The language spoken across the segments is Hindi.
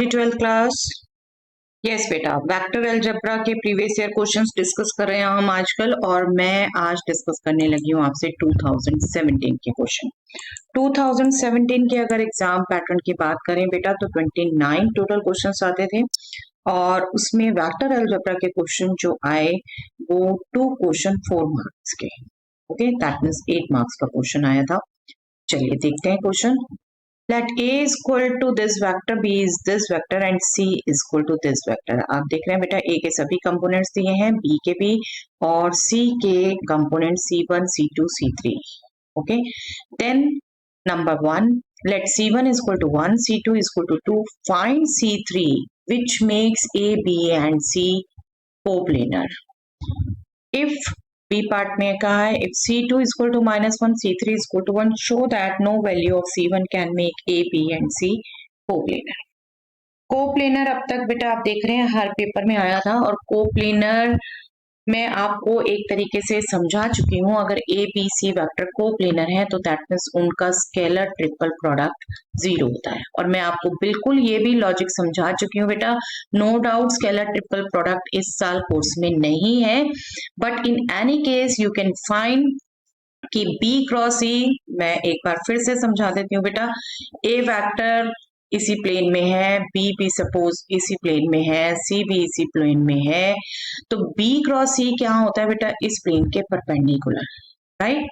जी 12th क्लास। यस बेटा, वेक्टर अलजेब्रा के प्रीवियस ईयर क्वेश्चंस डिस्कस कर रहे हैं हम आजकल, और मैं आज डिस्कस करने लगी हूँ आपसे 2017 के क्वेश्चन। 2017 के अगर एग्जाम पैटर्न की बात करें बेटा तो 29 टोटल क्वेश्चंस आते थे, और उसमें वेक्टर अलजेब्रा के क्वेश्चन जो आए वो 2 क्वेश्चन 4 मार्क्स के, ओके, दैट मीन्स 8 मार्क्स का क्वेश्चन आया था। चलिए देखते हैं question. Let A is equal to this vector, B is this vector and C is equal to this vector। आप देख रहे हैं बेटा A के सभी कंपोनेंट्स दिए हैं, B के भी, और C के component C1, C2, C3। Okay, then number 1, let C1 is equal to 1, C2 is equal to 2, find C3 which makes A, B and C coplanar। If B part में कहा है if C2 is equal to -1, C3 is equal to 1, show that no value of C1 can make A, B and C coplanar। Coplanar अब तक बेटा आप देख रहे हैं हर पेपर में आया था, और कोप्लेनर मैं आपको एक तरीके से समझा चुकी हूँ। अगर A B C vector coplanar है तो दैट मीन्स उनका स्केलर ट्रिपल प्रोडक्ट 0 होता है, और मैं आपको बिल्कुल ये भी लॉजिक समझा चुकी हूँ बेटा। No doubt scalar triple product इस साल कोर्स में नहीं है, but in any case you can find कि बी क्रॉस ई, मैं एक बार फिर से समझा देती हूँ बेटा। ए वेक्टर इसी प्लेन में है, बी भी सपोज इसी प्लेन में है, सी भी इसी प्लेन में है, तो बी क्रॉस सी क्या होता है बेटा, इस प्लेन के परपेंडिकुलर, राइट।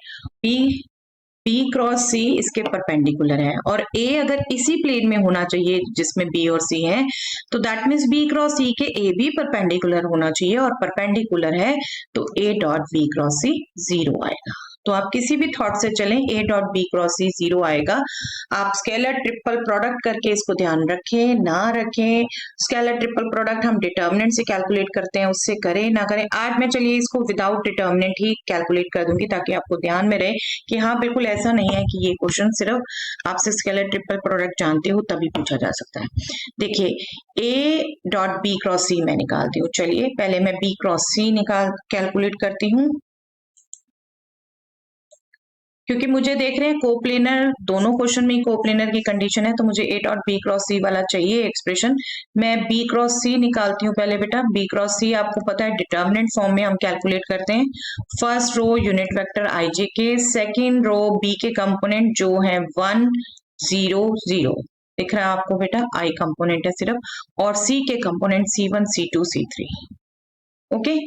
बी क्रॉस सी इसके परपेंडिकुलर है, और ए अगर इसी प्लेन में होना चाहिए जिसमें बी और सी है, तो दैट मीन्स बी क्रॉस सी के ए भी परपेंडिकुलर होना चाहिए, और परपेंडिकुलर है तो ए डॉट बी क्रॉस सी 0 आएगा। तो आप किसी भी थॉट से चलें, ए डॉट बी क्रॉस सी 0 आएगा। आप स्केलर ट्रिपल प्रोडक्ट करके इसको ध्यान रखें ना रखें, स्केलर ट्रिपल प्रोडक्ट हम डिटर्मिनेंट से कैलकुलेट करते हैं, उससे करें ना करें। आज मैं चलिए इसको विदाउट डिटर्मिनेंट ही कैलकुलेट कर दूंगी, ताकि आपको ध्यान में रहे कि हाँ बिल्कुल ऐसा नहीं है कि ये क्वेश्चन सिर्फ आपसे स्केलर ट्रिपल प्रोडक्ट जानते हो तभी पूछा जा सकता है। देखिए ए डॉट बी क्रॉस सी मैं निकालती हूँ। चलिए पहले मैं बी क्रॉस सी कैलकुलेट करती हूँ, क्योंकि मुझे देख रहे हैं कोप्लेनर, दोनों क्वेश्चन में कोप्लेनर की कंडीशन है, तो मुझे ए डॉट बी क्रॉस सी वाला चाहिए एक्सप्रेशन। मैं बी क्रॉस सी निकालती हूँ पहले बेटा। बी क्रॉस सी आपको पता है डिटर्मिनेंट फॉर्म में हम कैलकुलेट करते हैं। फर्स्ट रो यूनिट वेक्टर आई जे के, सेकेंड रो बी के कंपोनेंट जो है 1 0 0, दिख रहा है आपको बेटा, आई कंपोनेंट है सिर्फ, और सी के component C1 C2 C3। Okay,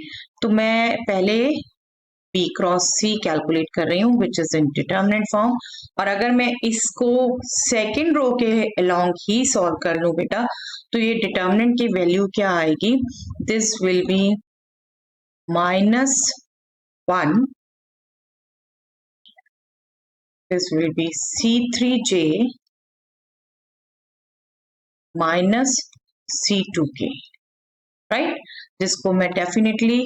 तो मैं पहले बी क्रॉस सी कैलकुलेट कर रही हूँ which is in determinant form, और अगर मैं इसको सेकेंड रो के अलोंग ही सॉल्व कर लूं बेटा, तो ये डिटर्मिनेंट की वैल्यू क्या आएगी, this will B -1, this will B C3J minus C2K, right, जिसको मैं डेफिनेटली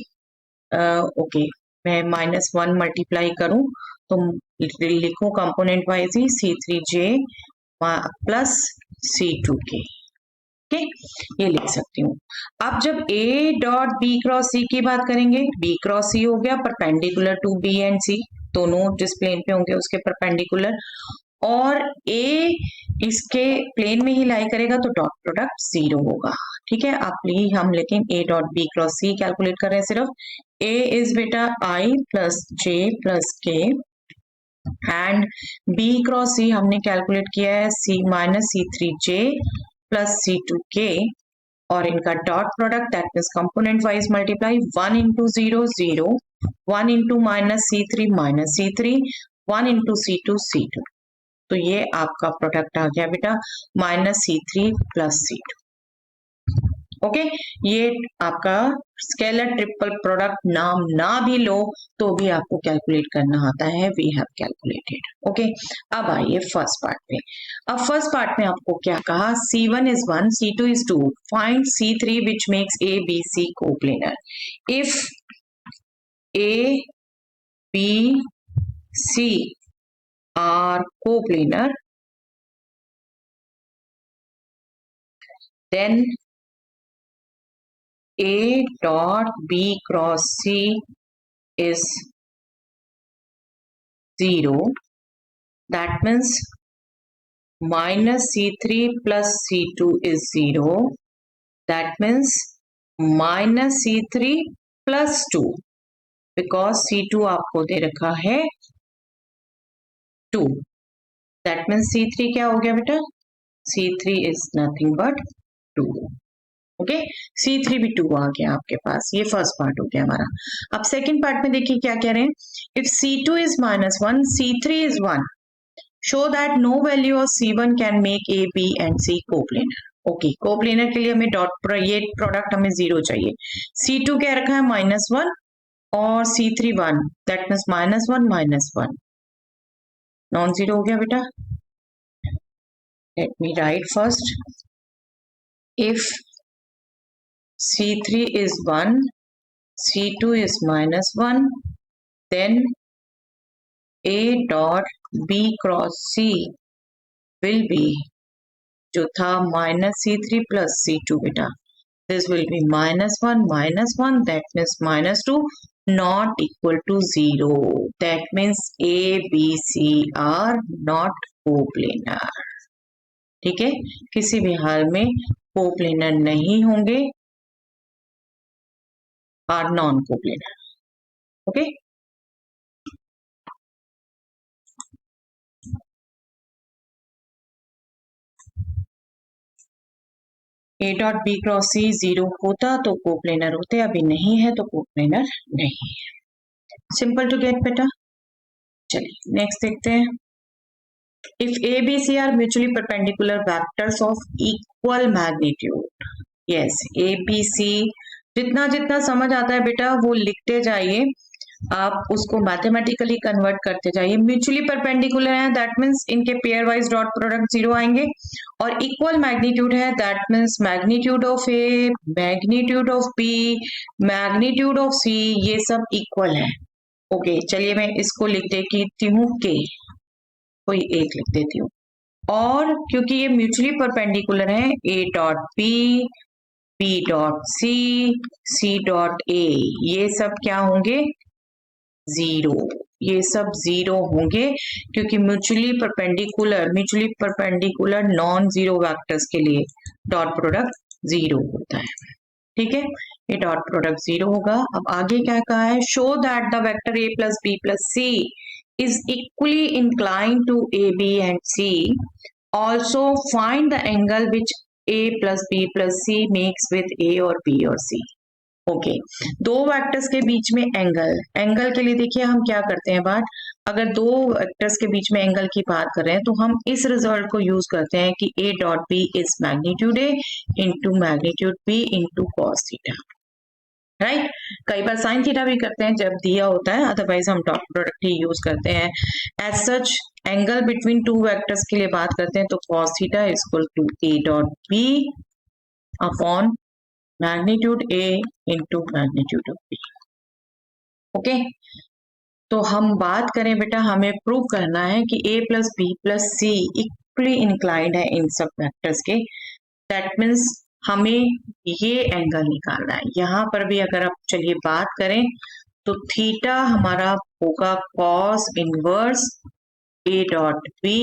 ओके मैं -1 मल्टीप्लाई करूं तो लिखूं कंपोनेंट वाइज ही C3J प्लस C2K, ओके, ये लिख सकती हूँ। अब जब A डॉट बी क्रॉस सी की बात करेंगे, बी क्रॉस सी हो गया परपेंडिकुलर टू बी एंड सी, दोनों जिस प्लेन पे होंगे उसके परपेंडिकुलर, और A इसके प्लेन में ही लाई करेगा तो डॉट प्रोडक्ट 0 होगा। ठीक है, आप हम लेकिन A dot B cross C calculate कर रहे हैं सिर्फ। A इज बेटा I plus J plus K, and B cross C हमने कैलकुलेट किया है C minus C3J plus C2K, और इनका dot product that means component wise multiply, 1 into 0 0, 1 into minus C3 minus C3, 1 into C2 C2, तो ये आपका प्रोडक्ट आ गया बेटा -C3 प्लस C2। ओके, ये आपका स्केलर ट्रिपल प्रोडक्ट नाम ना भी लो तो भी आपको कैलकुलेट करना आता है, वी हैव कैलकुलेटेड। ओके, अब आइए फर्स्ट पार्ट पे। अब फर्स्ट पार्ट में आपको क्या कहा, C1 is 1, C2 is 2, find C3 which makes A, B, C coplanar। If A, B, C are coplanar, then A dot B cross C is 0. That means minus C3 plus C2 is 0. That means minus C3 plus 2 because C2 आपको दे रखा है 2. That means C3 क्या हो गया बेटा? C3 is nothing but 2. Okay, C3 भी 2 आ गया आपके पास. ये फर्स्ट पार्ट हो गया हमारा. अब सेकेंड पार्ट में देखिए क्या कह रहे हैं. If C2 is -1, C3 is 1. Show that no value of C1 can make A, B and C coplanar. Okay, coplanar के लिए हमें ये प्रोडक्ट हमें 0 चाहिए. C2 क्या रखा है? -1 और C3 1. That means -1 -1 non zero हो गया बेटा. Let me right first. If C3 is 1, C2 is -1, then A dot B cross C will be जो था -C3 plus C2 बेटा. This will be -1 -1. That means -2 not equal to 0. That means A, B, C are not coplanar. ठीक है, किसी भी हाल में कोप्लेनर नहीं होंगे, are non coplanar. Okay, A dot B cross C 0 होता तो कोप्लेनर होते, अभी नहीं है तो कोप्लेनर नहीं है. सिंपल टू गेट बेटा. चलिए नेक्स्ट देखते हैं. If A B C are mutually perpendicular vectors of equal magnitude. Yes, A B C जितना जितना समझ आता है बेटा वो लिखते जाइए, आप उसको मैथमेटिकली कन्वर्ट करते जाइए. म्यूचुअली परपेंडिकुलर है, दैट मीन्स इनके पेयर वाइज डॉट प्रोडक्ट 0 आएंगे. और इक्वल मैग्नीट्यूड है, that means magnitude of A, magnitude of B, magnitude of C, ये सब इक्वल है. ओके, चलिए मैं इसको लिख देती हूँ के, कोई एक लिख देती हूँ. और क्योंकि ये म्यूचुअली परपेंडिकुलर है, A dot B, B dot C, C dot A, ये सब क्या होंगे? 0. ये सब 0 होंगे क्योंकि mutually perpendicular non zero vectors के लिए डॉट प्रोडक्ट 0 होता है. ठीक है, ये डॉट प्रोडक्ट 0 होगा. अब आगे क्या कहा है? Show that the vector a plus B plus C is equally inclined to A B and C. Also find the angle which a plus B plus C makes with a और b और c. ओके, दो वेक्टर्स के बीच में एंगल के लिए देखिए हम क्या करते हैं बात. अगर दो वेक्टर्स के बीच में एंगल की बात कर रहे हैं तो हम इस रिजल्ट को यूज करते हैं कि a dot B is magnitude a into magnitude b into cos theta. Right, कई बार साइन थीटा भी करते हैं जब दिया होता है, अदरवाइज हम डॉट प्रोडक्ट ही यूज करते हैं. As such angle between two vectors के लिए बात करते हैं तो cos theta is equal to a dot b upon magnitude a into magnitude of b. Okay, तो हम बात करें बेटा, हमें प्रूव करना है कि a plus B plus C equally inclined है इन सब वेक्टर्स के. दैट मीन्स हमें ये एंगल निकालना है. यहाँ पर भी अगर आप चलिए बात करें तो थीटा हमारा होगा cos inverse a dot B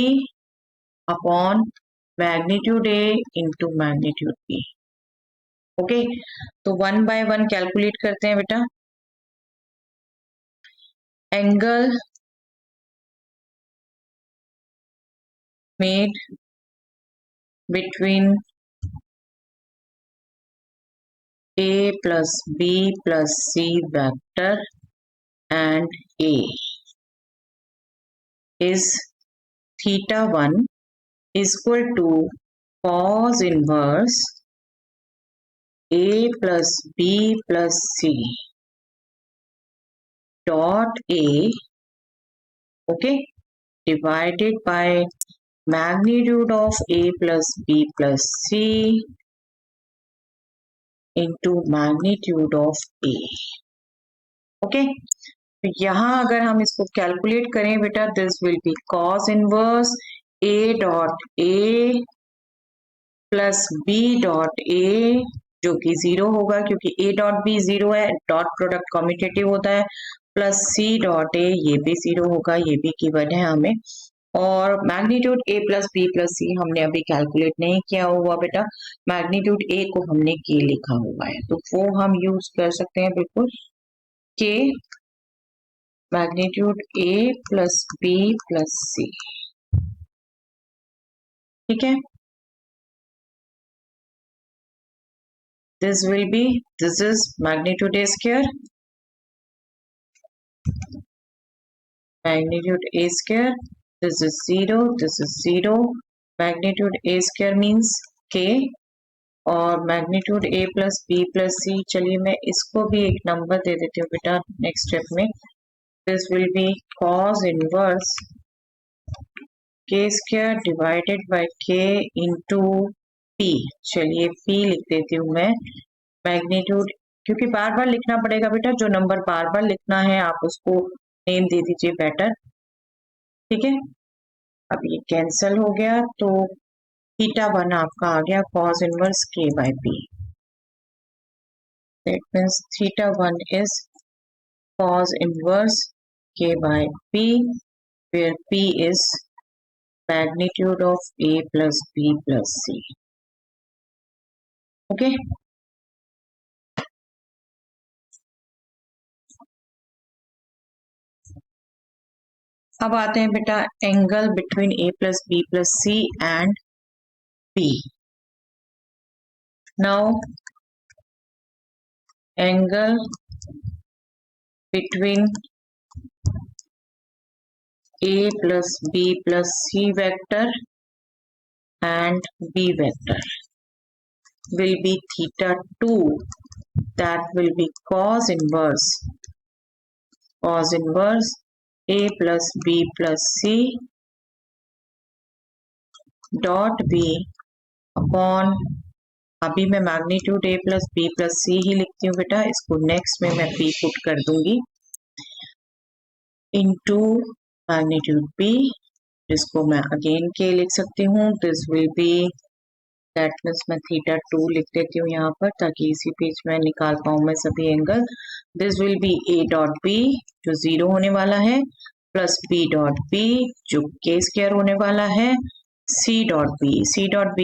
upon magnitude a into magnitude b. Okay, तो 1 बाय 1 कैलकुलेट करते हैं बेटा. Angle made between a plus b plus c vector and a is theta 1 is equal to cos inverse a plus b plus c dot a, okay, divided by magnitude of a plus b plus c into magnitude of a. okay, तो यहाँ अगर हम इसको कैलकुलेट करें बेटा, this will be cos inverse a dot a plus b dot a जो कि 0 होगा क्योंकि a डॉट b 0 है, डॉट प्रोडक्ट कम्यूटेटिव होता है, प्लस c डॉट a, ये भी 0 होगा, ये भी गिवन है हमें. और magnitude A plus B plus C हमने अभी कैलकुलेट नहीं किया हुआ बेटा, मैग्नीट्यूड ए को हमने के लिखा हुआ है, तो वो हम यूज कर सकते हैं बिल्कुल, के magnitude A plus B plus C, ठीक है। This is magnitude a square, magnitude a square, this is 0, this is 0, magnitude a square means k, और magnitude a plus B plus C, चलिए मैं इसको भी एक नंबर दे देती हूँ बेटा नेक्स्ट स्टेप में, this will be cos inverse k square divided bye k into p, चलिए p लिख देती हूँ मैं, मैग्नीट्यूड, क्योंकि बार बार लिखना पड़ेगा बेटा, जो नंबर बार बार लिखना है आप उसको नेम दे दीजिए बेटर, ठीक है। अब ये कैंसिल हो गया, तो थीटा वन आपका आ गया cos inverse k by p, that means theta one is cos inverse k by p, where p is magnitude of a plus b plus c, okay। अब आते हैं बेटा angle between a plus B plus C and p। Now angle between a plus b plus c vector and b vector will be theta 2, that will be cos inverse a plus b plus c dot b upon, अभी मैं magnitude a plus B plus C ही लिखती हूँ बेटा, इसको नेक्स्ट में मैं p पुट कर दूंगी, इनटू मैग्नीट्यूड p, जिसको मैं अगेन k लिख सकती हूँ, this will B, that means मैं थीटा 2 लिख देती हूँ यहाँ पर, ताकि इसी पेज में निकाल पाऊँ मैं सभी angle, this will be a dot b जो 0 होने वाला है, प्लस b डॉट b जो k स्क्वायर होने वाला है, c dot b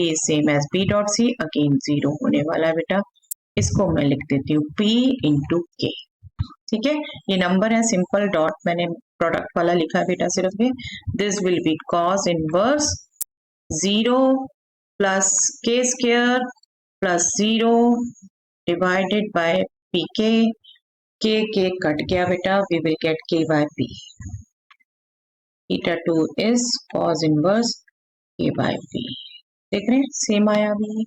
is same as b dot c, again 0 होने वाला है बेटा, इसको मैं लिख देती हूँ p इंटू k, ठीक है। ये नंबर है सिंपल डॉट, मैंने प्रोडक्ट वाला लिखा है बेटा सिर्फ ये, this will be cos inverse 0 plus k square plus 0 divided by pk, k cut गया बेटा, we will get k by p, theta 2 is cos inverse k by p, देख रहे हैं सेम आया अभी,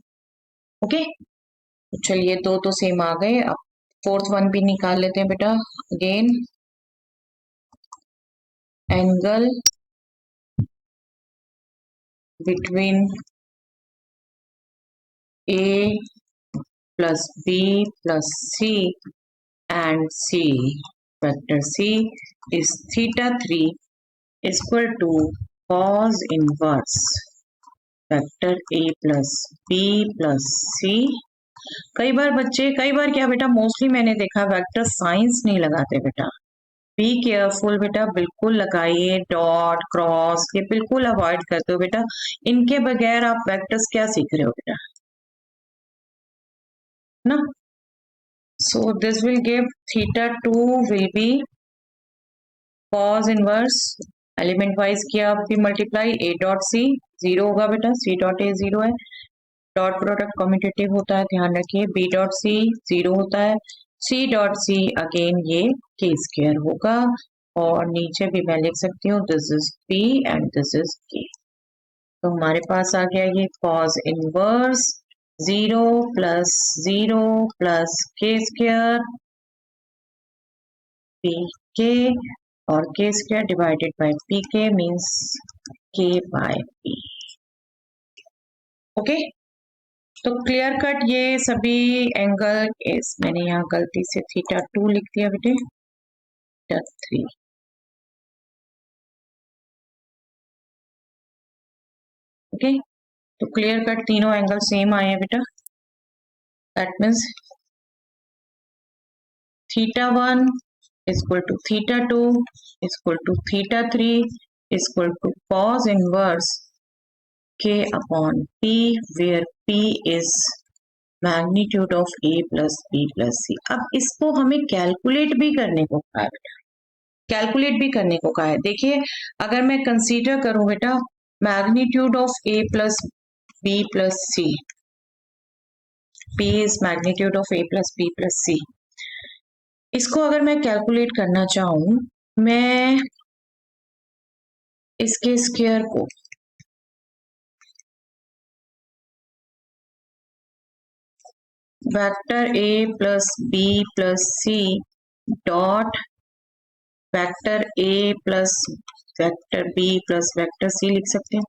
ओके। तो चलिए दो तो सेम आ गए, अब फोर्थ वन भी निकाल लेते हैं बेटा, again angle between a plus b plus c and c vector c is theta 3 is equal to cos inverse vector a plus b plus c। कई बार क्या बेटा, मोस्टली मैंने देखा वेक्टर साइंस नहीं लगाते बेटा, बी केयरफुल बेटा, बिल्कुल लगाइए, डॉट क्रॉस ये बिल्कुल अवॉइड करते हो बेटा, इनके बगैर आप वेक्टर्स क्या सीख रहे हो बेटा ना। So this will give theta 2 will be cos inverse, element wise किया आपकी मल्टीप्लाई, a डॉट c 0 होगा बेटा, c डॉट a 0 है, डॉट प्रोडक्ट कम्यूटेटिव होता है ध्यान रखिए, b डॉट c 0 होता है, c डॉट c अगेन ये k स्क्वायर होगा, और नीचे भी मैं लिख सकती हूँ this is p and this is k, तो हमारे पास आ गया ये cos inverse 0 plus 0 plus k square pk, और k square divided by pk means k by p, okay. तो क्लियर कट ये सभी एंगल, इस मैंने यहाँ गलती से थीटा 2 लिख दिया बेटे, थीटा 3, ओके। तो क्लियर कट तीनों एंगल सेम आए हैं बेटा, that means theta 1 is equal to theta 2 is equal to theta 3 equal to cos inverse k upon p where p is magnitude of a plus b plus c। अब इसको हमें कैलकुलेट भी करने को कहा है, कैलकुलेट भी करने को कहा है। देखिए अगर मैं कंसीडर करूं बेटा magnitude of a plus b plus c, p is magnitude of a plus b plus c, इसको अगर मैं कैलकुलेट करना चाहूं, मैं इसके स्क्वायर को vector a plus b plus c dot vector a plus vector b plus vector c लिख सकते हैं।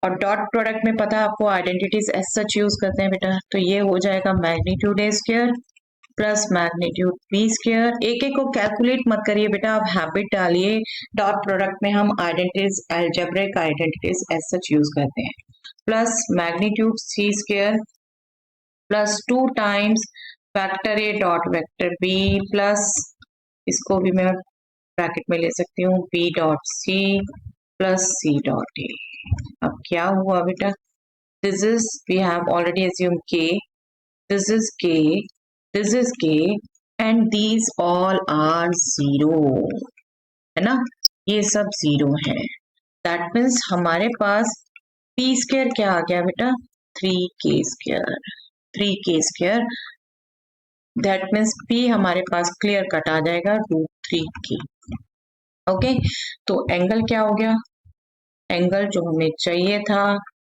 और डॉट प्रोडक्ट में पता है आपको आइडेंटिटीज एज सच यूज करते हैं बेटा, तो ये हो जाएगा magnitude a square plus magnitude b square. एक एक को कैलकुलेट मत करिए बेटा, आप हैबिट डालिए। डॉट प्रोडक्ट में हम identities algebraic identities as such use करते हैं। Plus magnitude c square plus 2 times vector a dot vector b plus, इसको भी मैं ब्रैकेट में ले सकती हूँ, b dot c plus c dot a। अब क्या हुआ बेटा, this is we have already assume k, this is k, this is k and these all are zero, है ना, ये सब जीरो है। दैट मीन्स हमारे पास p स्क्वायर क्या आ गया बेटा, 3k square, 3k square. That means p हमारे पास क्लियर कट आ जाएगा √3k। ओके, तो एंगल क्या हो गया, एंगल जो हमें चाहिए था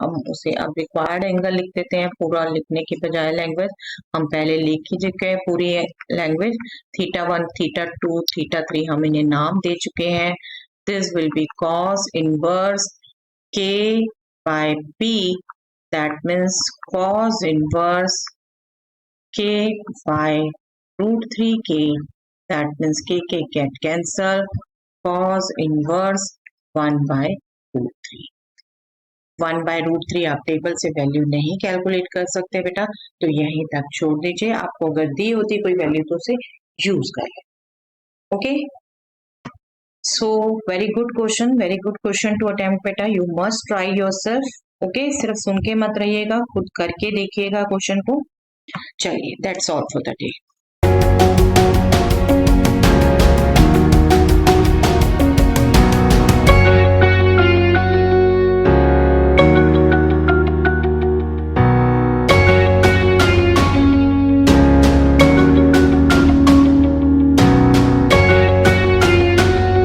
हम उसे अब रिक्वायर्ड एंगल लिख देते हैं, पूरा लिखने की बजाय लैंग्वेज हम पहले लिख ही चुके हैं पूरी लैंग्वेज। θ1 θ2 θ3 हम इन्हें नाम दे चुके हैं। This will be cos inverse k by p, that means cos inverse k by √3k, that means k get cancel, cos inverse 1 by √3। 1 by √3 आप टेबल से वैल्यू नहीं कैलकुलेट कर सकते बेटा, तो यहीं तक छोड़ दीजिए। आपको अगर दी होती कोई वैल्यू तो उसे यूज कर ले। Okay, so very good question to attempt बेटा, you must try yourself. Okay, सिर्फ सुन के मत रहिएगा, खुद करके देखिएगा क्वेश्चन को। चलिए, that's all for the day.